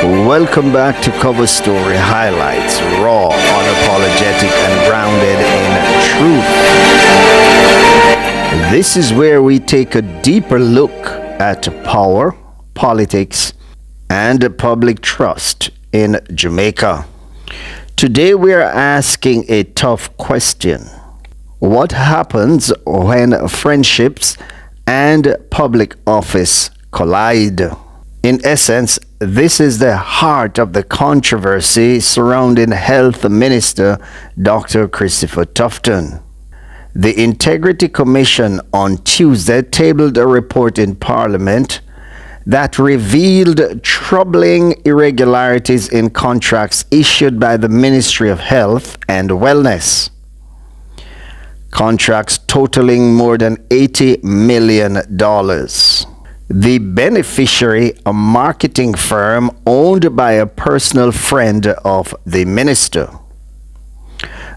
Welcome back to Cover Story Highlights, raw, unapologetic, and grounded in truth. This is where we take a deeper look at power, politics, and public trust in Jamaica. Today we are asking a tough question. What happens when friendships and public office collide? In essence, this is the heart of the controversy surrounding Health Minister Dr. Christopher Tufton. The Integrity Commission on Tuesday tabled a report in Parliament that revealed troubling irregularities in contracts issued by the Ministry of Health and Wellness. Contracts totaling more than $80 million. The beneficiary, a marketing firm owned by a personal friend of the minister.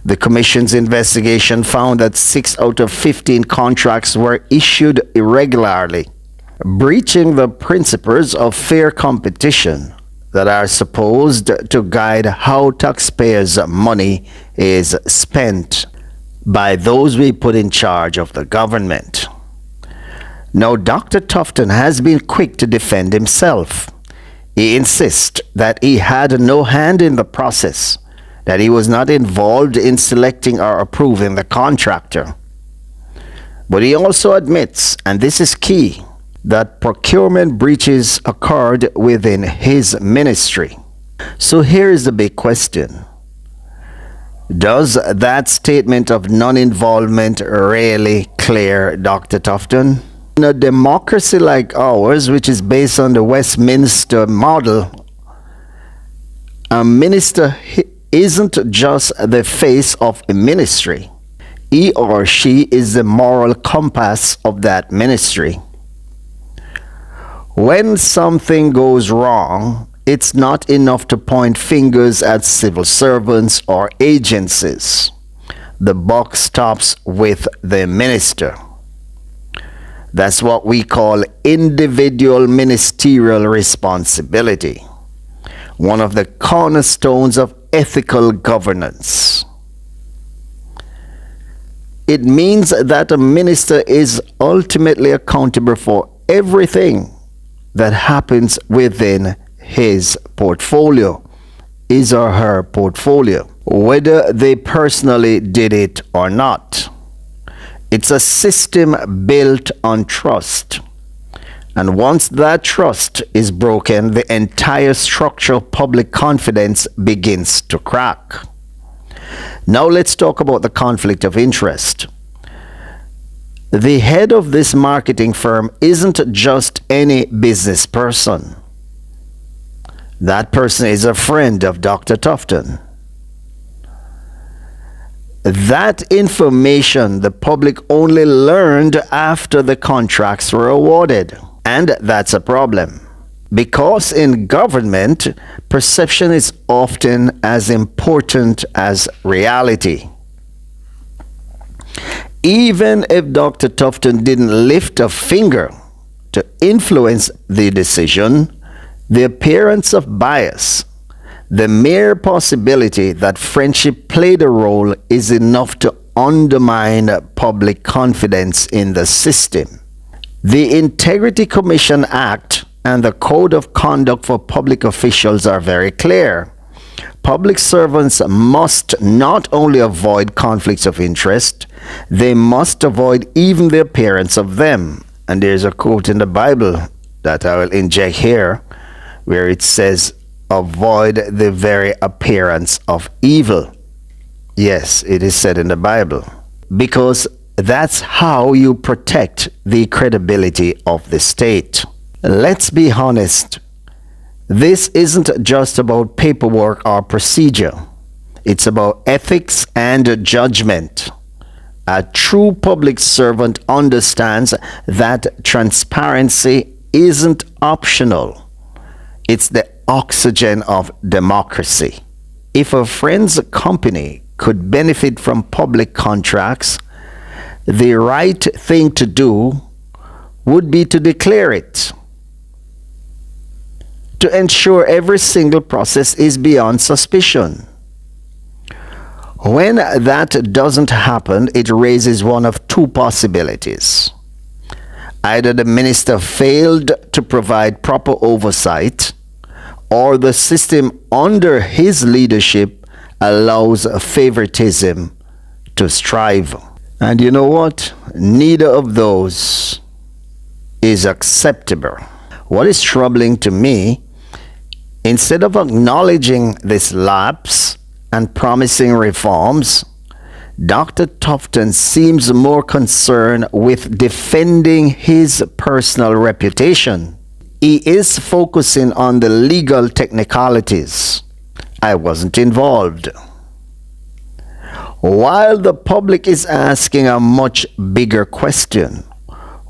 The Commission's investigation found that 6 out of 15 contracts were issued irregularly, breaching the principles of fair competition that are supposed to guide how taxpayers' money is spent by those we put in charge of the government. Now, Dr. Tufton has been quick to defend himself. He insists that he had no hand in the process, that he was not involved in selecting or approving the contractor. But he also admits, and this is key, that procurement breaches occurred within his ministry. So here is the big question. Does that statement of non-involvement really clear Dr. Tufton? In a democracy like ours, which is based on the Westminster model, a minister isn't just the face of a ministry. He or she is the moral compass of that ministry. When something goes wrong, it's not enough to point fingers at civil servants or agencies. The buck stops with the minister. That's what we call individual ministerial responsibility, one of the cornerstones of ethical governance. It means that a minister is ultimately accountable for everything that happens within his portfolio, his or her portfolio, whether they personally did it or not. It's a system built on trust. And once that trust is broken, the entire structure of public confidence begins to crack. Now let's talk about the conflict of interest. The head of this marketing firm isn't just any business person. That person is a friend of Dr. Tufton. That information the public only learned after the contracts were awarded. And that's a problem. Because in government, perception is often as important as reality. Even if Dr. Tufton didn't lift a finger to influence the decision, the appearance of bias, the mere possibility that friendship played a role is enough to undermine public confidence in the system. The Integrity Commission Act and the Code of Conduct for Public Officials are very clear. Public servants must not only avoid conflicts of interest, they must avoid even the appearance of them. And there's a quote in the Bible that I will inject here, where it says, avoid the very appearance of evil. Yes, it is said in the Bible. Because that's how you protect the credibility of the state. Let's be honest. This isn't just about paperwork or procedure. It's about ethics and judgment. A true public servant understands that transparency isn't optional. It's the oxygen of democracy. If a friend's company could benefit from public contracts, the right thing to do would be to declare it. to ensure every single process is beyond suspicion. When that doesn't happen, it raises one of two possibilities. Either the minister failed to provide proper oversight, or the system under his leadership allows favoritism to strive. And you know what? Neither of those is acceptable. What is troubling to me, instead of acknowledging this lapse and promising reforms, Dr. Tufton seems more concerned with defending his personal reputation. He is focusing on the legal technicalities. I wasn't involved. While the public is asking a much bigger question,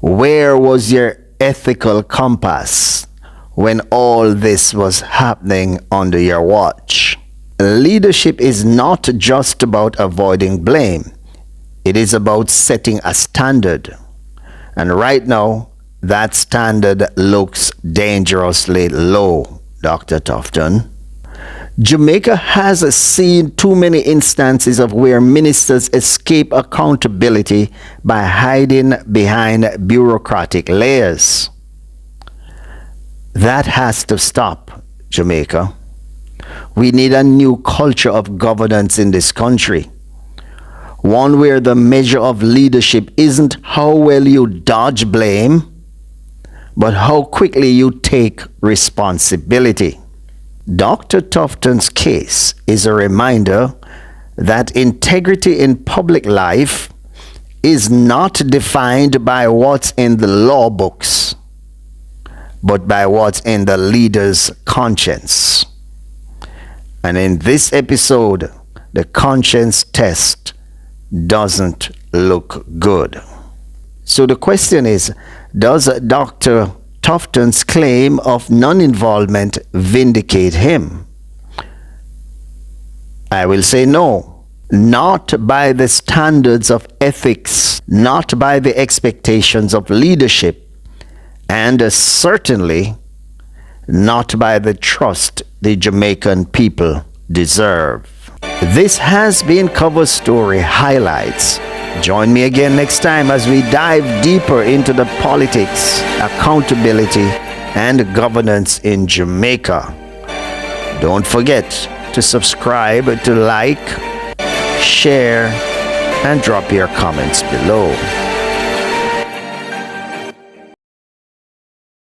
where was your ethical compass when all this was happening under your watch? Leadership is not just about avoiding blame. It is about setting a standard. And right now, that standard looks dangerously low, Dr. Tufton. Jamaica has seen too many instances of where ministers escape accountability by hiding behind bureaucratic layers. That has to stop, Jamaica. We need a new culture of governance in this country. One where the measure of leadership isn't how well you dodge blame, but how quickly you take responsibility. Dr. Tufton's case is a reminder that integrity in public life is not defined by what's in the law books, but by what's in the leader's conscience. And in this episode, the conscience test doesn't look good. So the question is, does Dr. Tufton's claim of non-involvement vindicate him? I will say no. Not by the standards of ethics, not by the expectations of leadership, and certainly not by the trust the Jamaican people deserve. This has been Cover Story Highlights. Join me again next time as we dive deeper into the politics, accountability, and governance in Jamaica. Don't forget to subscribe, to like, share, and drop your comments below.